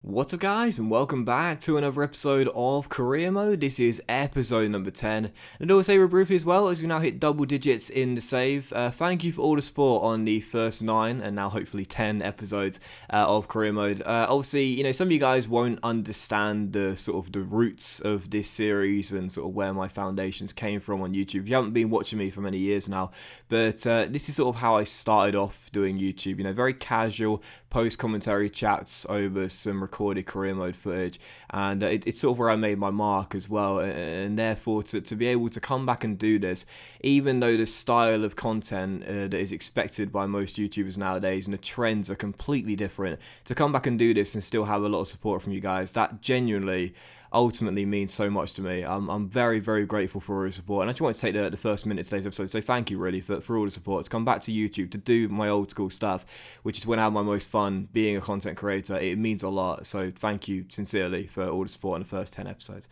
What's up guys, and welcome back to another episode of Career Mode. This is episode number 10, and also briefly as well, as we now hit double digits in the save. Thank you for all the support on the first 9 and now hopefully 10 episodes of Career Mode. Obviously, you know, some of you guys won't understand the sort of the roots of this series and sort of where my foundations came from on YouTube. You haven't been watching me for many years now, but this is sort of how I started off doing YouTube. You know, very casual post-commentary chats over some recorded Career Mode footage, and it's sort of where I made my mark as well, and therefore to be able to come back and do this, even though the style of content that is expected by most YouTubers nowadays and the trends are completely different, to come back and do this and still have a lot of support from you guys, that genuinely ultimately means so much to me. I'm very, very grateful for all your support, and I just want to take the first minute of today's episode to say thank you really for all the support. To come back to YouTube to do my old school stuff, which is when I have my most fun being a content creator, it means a lot. So thank you sincerely for all the support in the first 10 episodes.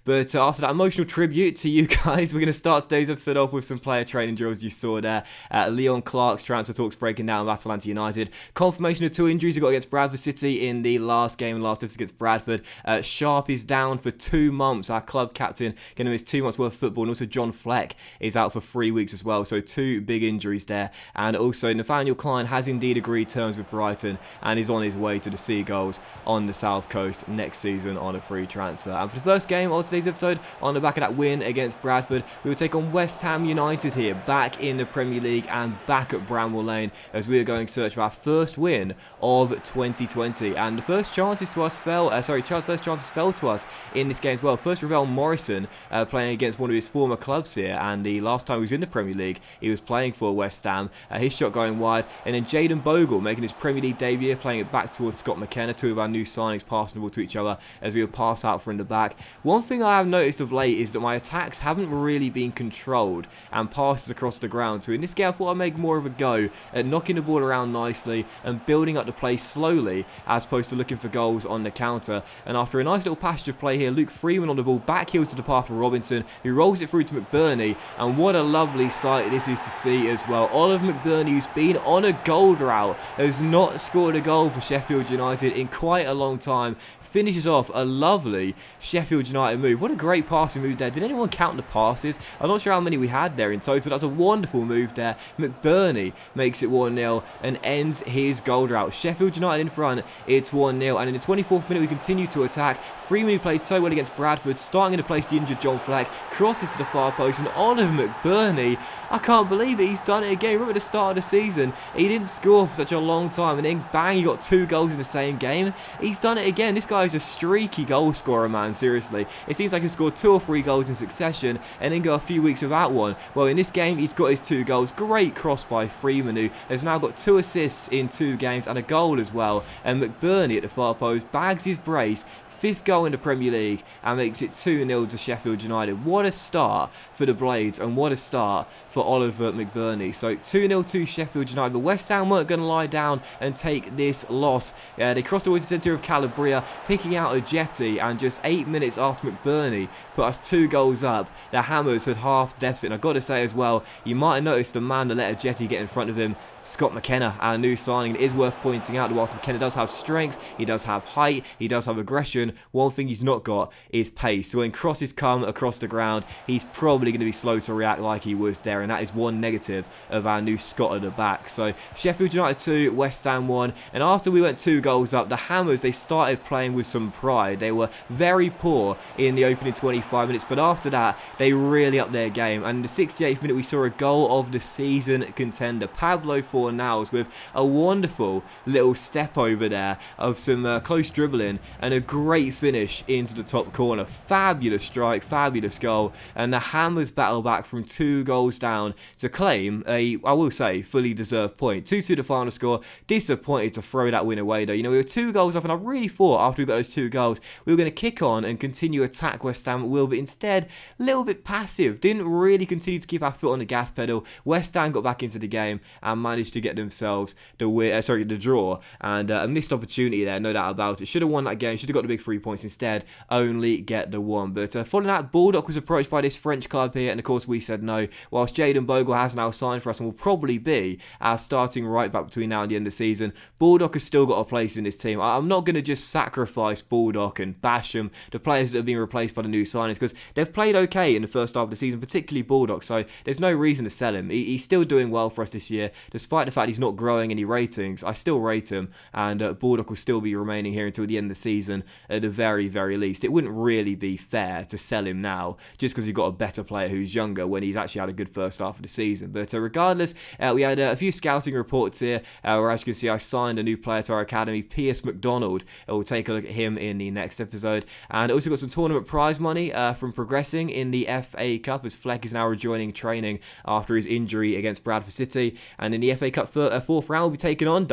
But after that emotional tribute to you guys, we're going to start today's episode off with some player training drills you saw there. Leon Clark's transfer talks breaking down with Atalanta United. Confirmation of 2 injuries he got against Bradford City in the last game, last episode against Bradford. Sharp is down for 2 months. Our club captain going to miss 2 months worth of football, and also John Fleck is out for 3 weeks as well. So 2 big injuries there. And also Nathaniel Klein has indeed agreed terms with Brighton and is on his way to the Seagulls on the South Coast next season on a free transfer. And for the first game of today's episode, on the back of that win against Bradford, we will take on West Ham United here, back in the Premier League and back at Bramwell Lane, as we are going to search for our first win of 2020. And the first chances to us fell to us in this game as well. First, Ravel Morrison playing against one of his former clubs here, and the last time he was in the Premier League, he was playing for West Ham. His shot going wide, and then Jaden Bogle making his Premier League debut, playing it back towards Scott McKenna. 2 of our new signings passing the ball to each other as we will pass out from the back. One thing I have noticed of late is that my attacks haven't really been controlled and passes across the ground. So in this game, I thought I'd make more of a go at knocking the ball around nicely and building up the play slowly, as opposed to looking for goals on the counter. And after a nice little passage of play here, Luke Freeman on the ball, back heels to the path for Robinson, who rolls it through to McBurney, and what a lovely sight this is to see as well. Oliver McBurney, who's been on a goal drought, has not scored a goal for Sheffield United in quite a long time, finishes off a lovely Sheffield United move. What a great passing move there. Did anyone count the passes? I'm not sure how many we had there in total. That's a wonderful move there. McBurney makes it 1-0 and ends his goal drought. Sheffield United in front, it's 1-0, and in the 24th minute we continue to attack. Freeman, who played so well against Bradford, starting to place the injured John Fleck, crosses to the far post, and Oliver McBurney, I can't believe it, he's done it again. Remember at the start of the season, he didn't score for such a long time, and then bang, he got 2 goals in the same game. He's done it again. This guy is a streaky goal scorer, man, seriously. It seems like he scored 2 or 3 goals in succession and then go a few weeks without one. Well, in this game, he's got his 2 goals. Great cross by Freeman, who has now got 2 assists in 2 games and a goal as well. And McBurney at the far post bags his brace, 5th goal in the Premier League, and makes it 2-0 to Sheffield United. What a start for the Blades, and what a start for Oliver McBurney. So 2-0 to Sheffield United, but West Ham weren't going to lie down and take this loss. They crossed towards the centre of Calabria, picking out a jetty, and just 8 minutes after McBurney put us 2 goals up, the Hammers had half the deficit. And I've got to say as well, you might have noticed the man that let a jetty get in front of him, Scott McKenna, our new signing. It is worth pointing out that whilst McKenna does have strength, he does have height, he does have aggression, one thing he's not got is pace. So when crosses come across the ground, he's probably going to be slow to react like he was there, and that is one negative of our new Scott at the back. So Sheffield United 2, West Ham 1, and after we went 2 goals up, the Hammers, they started playing with some pride. They were very poor in the opening 25 minutes, but after that, they really upped their game, and in the 68th minute, we saw a goal of the season contender, Pablo Fornals, with a wonderful little step over there of some close dribbling and a great finish into the top corner. Fabulous strike, fabulous goal, and the Hammers battle back from 2 goals down to claim a, I will say, fully deserved point. 2-2 the final score. Disappointed to throw that win away though. You know, we were 2 goals up, and I really thought after we got those 2 goals we were going to kick on and continue attack West Ham at will, but instead a little bit passive. Didn't really continue to keep our foot on the gas pedal. West Ham got back into the game and managed managed to get themselves the draw, and a missed opportunity there, no doubt about it. Should have won that game, should have got the big 3 points, instead only get the one. But following that, Baldock was approached by this French club here, and of course we said no, whilst Jayden Bogle has now signed for us and will probably be our starting right back between now and the end of the season. Baldock has still got a place in this team. I'm not going to just sacrifice Baldock and Basham, the players that have been replaced by the new signings, because they've played okay in the first half of the season, particularly Baldock, so there's no reason to sell him. He's still doing well for us this year, despite the fact he's not growing any ratings. I still rate him, and Baldock will still be remaining here until the end of the season at the very, very least. It wouldn't really be fair to sell him now just because you've got a better player who's younger when he's actually had a good first half of the season. But regardless, we had a few scouting reports here where, as you can see, I signed a new player to our academy, Pierce McDonald. We'll take a look at him in the next episode. And also got some tournament prize money from progressing in the FA Cup, as Fleck is now rejoining training after his injury against Bradford City. And in the FA Cup fourth round, we'll be taking on,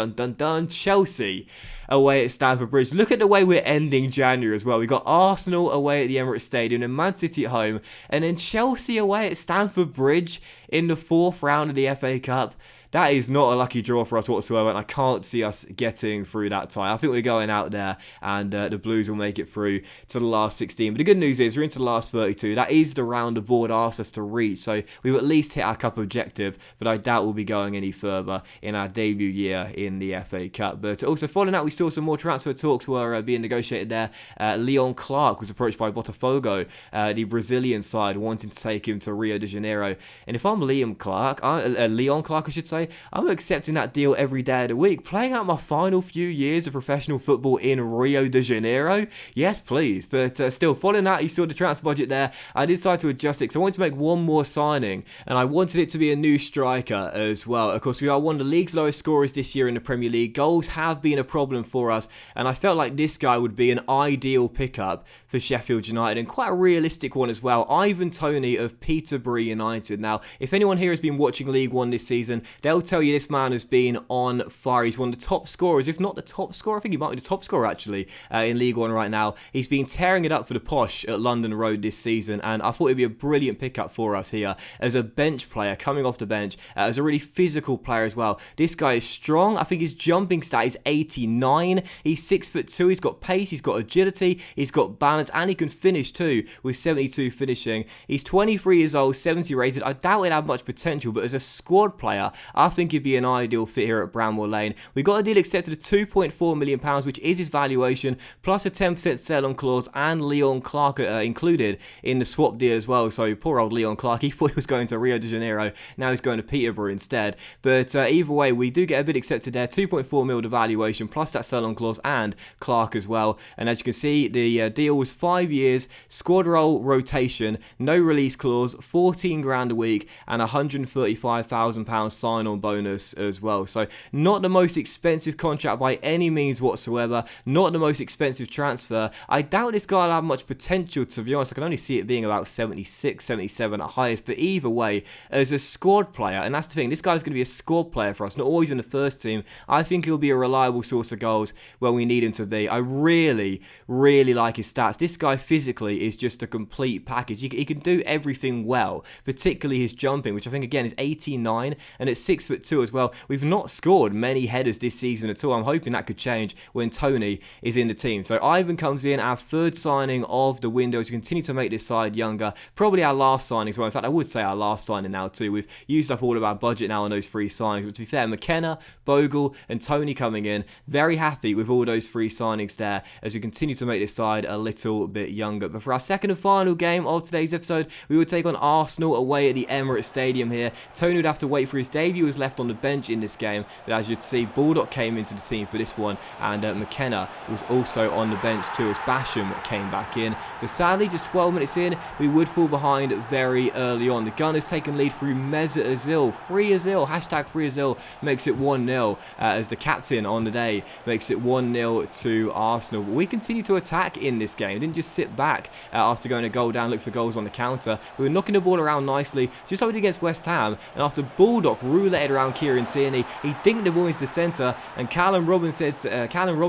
Chelsea away at Stamford Bridge. Look at the way we're ending January as well. We've got Arsenal away at the Emirates Stadium and Man City at home, and then Chelsea away at Stamford Bridge in the fourth round of the FA Cup. That is not a lucky draw for us whatsoever, and I can't see us getting through that tie. I think we're going out there, and the Blues will make it through to the last 16. But the good news is we're into the last 32. That is the round the board asked us to reach, so we've at least hit our cup objective, but I doubt we'll be going any further in our debut year in the FA Cup. But also following that, we saw some more transfer talks were being negotiated there. Leon Clark was approached by Botafogo, the Brazilian side, wanting to take him to Rio de Janeiro. And if I'm Leon Clark, I should say, I'm accepting that deal every day of the week. Playing out my final few years of professional football in Rio de Janeiro? Yes, please. But still, following that, you saw the transfer budget there. I decided to adjust it because I wanted to make one more signing, and I wanted it to be a new striker as well. Of course, we are one of the league's lowest scorers this year in the Premier League. Goals have been a problem for us, and I felt like this guy would be an ideal pickup for Sheffield United, and quite a realistic one as well. Ivan Toney of Peterborough United. Now, if anyone here has been watching League One this season, they'll tell you this man has been on fire. He's one of the top scorers, if not the top scorer. I think he might be the top scorer actually in League One right now. He's been tearing it up for the Posh at London Road this season, and I thought it'd be a brilliant pickup for us here as a bench player coming off the bench, as a really physical player as well. This guy is strong. I think his jumping stat is 89. He's 6'2". He's got pace, he's got agility, he's got balance, and he can finish too with 72 finishing. He's 23 years old, 70 rated. I doubt he'd have much potential, but as a squad player, I think he'd be an ideal fit here at Bramwell Lane. We got a deal accepted at £2.4 million, which is his valuation, plus a 10% sell-on clause, and Leon Clark included in the swap deal as well. So poor old Leon Clark, he thought he was going to Rio de Janeiro, now he's going to Peterborough instead. But either way, we do get a bid accepted there, 2.4 mil the valuation, plus that sell-on clause, and Clark as well. And as you can see, the deal was 5 years, squad role rotation, no release clause, 14 grand a week, and £135,000 sign-on bonus as well. So not the most expensive contract by any means whatsoever, not the most expensive transfer. I doubt this guy will have much potential, to be honest. I can only see it being about 76, 77 at highest, but either way, as a squad player, and that's the thing, this guy's going to be a squad player for us, not always in the first team. I think he'll be a reliable source of goals when we need him to be. I really, really like his stats. This guy physically is just a complete package. He can do everything well, particularly his jumping, which I think again is 89, and at 6'2" as well. We've not scored many headers this season at all. I'm hoping that could change when Toney is in the team. So Ivan comes in, our third signing of the window to continue to make this side younger. Probably our last signing as well. In fact, I would say our last signing now too. We've used up all of our budget now on those three signings. But to be fair, McKenna, Bogle and Toney coming in. Very happy with all those three signings there as we continue to make this side a little bit younger. But for our second and final game of today's episode, we would take on Arsenal away at the Emirates Stadium here. Toney would have to wait for his debut. He was left on the bench in this game, but as you'd see, Baldock came into the team for this one, and McKenna was also on the bench too as Basham came back in. But sadly, just 12 minutes in, we would fall behind very early on. The Gunners taken lead through Mesut Ozil. Free Ozil, hashtag Free Ozil, makes it 1-0 as the captain on the day makes it 1-0 to Arsenal. But we continue to attack in this game. We didn't just sit back after going a goal down, look for goals on the counter. We were knocking the ball around nicely, just like we did against West Ham, and after Baldock rouletted flirted around Kieran Tierney. He dinked the ball into the centre, and Callum Robinson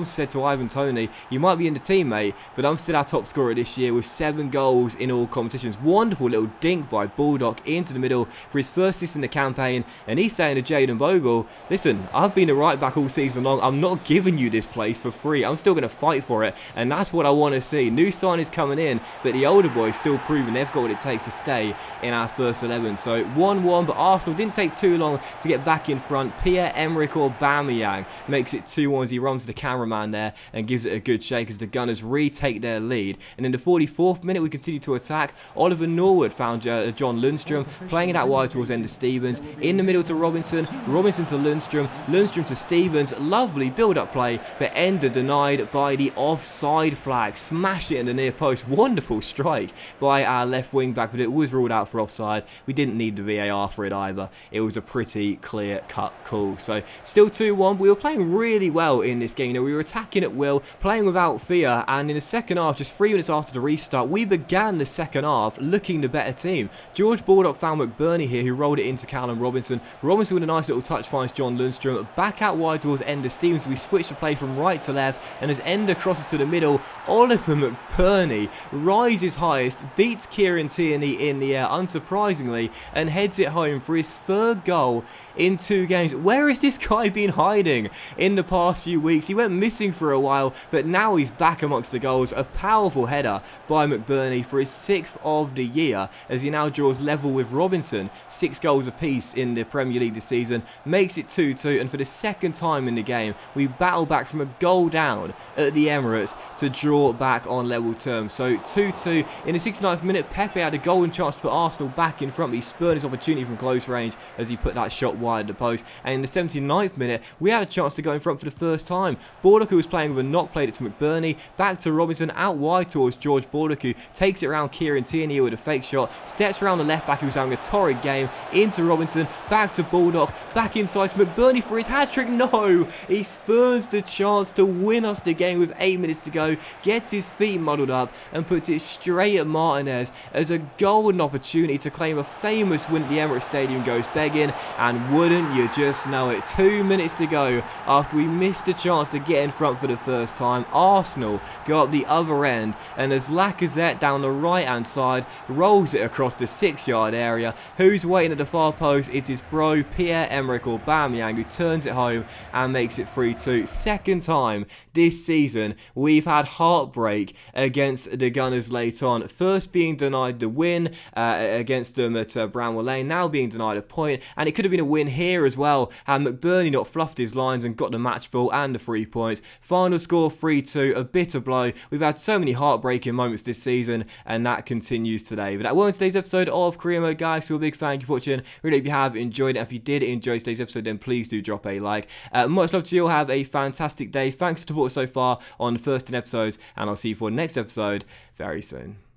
said to Ivan Toney, "You might be in the team, mate, but I'm still our top scorer this year with 7 goals in all competitions." Wonderful little dink by Baldock into the middle for his first assist in the campaign, and he's saying to Jayden Bogle, "Listen, I've been a right back all season long. I'm not giving you this place for free. I'm still going to fight for it," and that's what I want to see. New signings coming in, but the older boys still proving they've got what it takes to stay in our first 11. So 1-1, but Arsenal didn't take too long to get back in front. Pierre-Emerick Aubameyang makes it 2-1 as he runs to the cameraman there and gives it a good shake as the Gunners retake their lead. And in the 44th minute, we continue to attack. Oliver Norwood found John Lundstrom playing it out wide towards Ender Stevens. In the middle to Robinson. Robinson to Lundstrom. Lundstrom to Stevens. Lovely build-up play, but Ender denied by the offside flag. Smash it in the near post. Wonderful strike by our left wing back, but it was ruled out for offside. We didn't need the VAR for it either. It was a pretty clear-cut call. So still 2-1. We were playing really well in this game. You know, we were attacking at will, playing without fear, and in the second half, just 3 minutes after the restart, we began the second half looking the better team. George Baldock found McBurney here, who rolled it into Callum Robinson. Robinson with a nice little touch finds John Lundstrom. Back out wide towards Ender Stevens. We switched the play from right to left, and as Ender crosses to the middle, Oliver McBurney rises highest, beats Kieran Tierney in the air, unsurprisingly, and heads it home for his 3rd goal in 2 games. Where has this guy been hiding in the past few weeks? He went missing for a while, but now he's back amongst the goals. A powerful header by McBurney for his 6th of the year, as he now draws level with Robinson. 6 goals apiece in the Premier League this season, makes it 2-2, and for the 2nd time in the game, we battle back from a goal down at the Emirates to draw back on level terms. So 2-2 in the 69th minute. Pepe had a golden chance to put Arsenal back in front, but he spurned his opportunity from close range as he put that shot wide of the post. And in the 79th minute, we had a chance to go in front for the first time. Baldock, who was playing with a knock, played it to McBurney, back to Robinson, out wide towards George Baldock, who takes it around Kieran Tierney with a fake shot, steps around the left back, who's having a torrid game, into Robinson, back to Baldock, back inside to McBurney for his hat-trick. No! He spurns the chance to win us the game with 8 minutes to go, gets his feet muddled up, and puts it straight at Martinez as a golden opportunity to claim a famous win at the Emirates Stadium goes begging, and wouldn't you just know it, 2 minutes to go after we missed a chance to get in front for the first time. Arsenal go up the other end, and as Lacazette down the right hand side rolls it across the 6-yard area, who's waiting at the far post? It's his bro Pierre-Emerick Aubameyang, who turns it home and makes it 3-2. 2nd time this season we've had heartbreak against the Gunners late on. First being denied the win against them at Bramwell Lane, now being denied a point, and it could have been a win here as well had McBurney not fluffed his lines and got the match ball and the 3 points. Final score 3-2, a bitter blow. We've had so many heartbreaking moments this season, and that continues today. But that was today's episode of Career Mode, guys. So a big thank you for watching. Really hope you have enjoyed it. If you did enjoy today's episode, then please do drop a like. Much love to you all. Have a fantastic day. Thanks for support so far on the first 10 episodes, and I'll see you for the next episode very soon.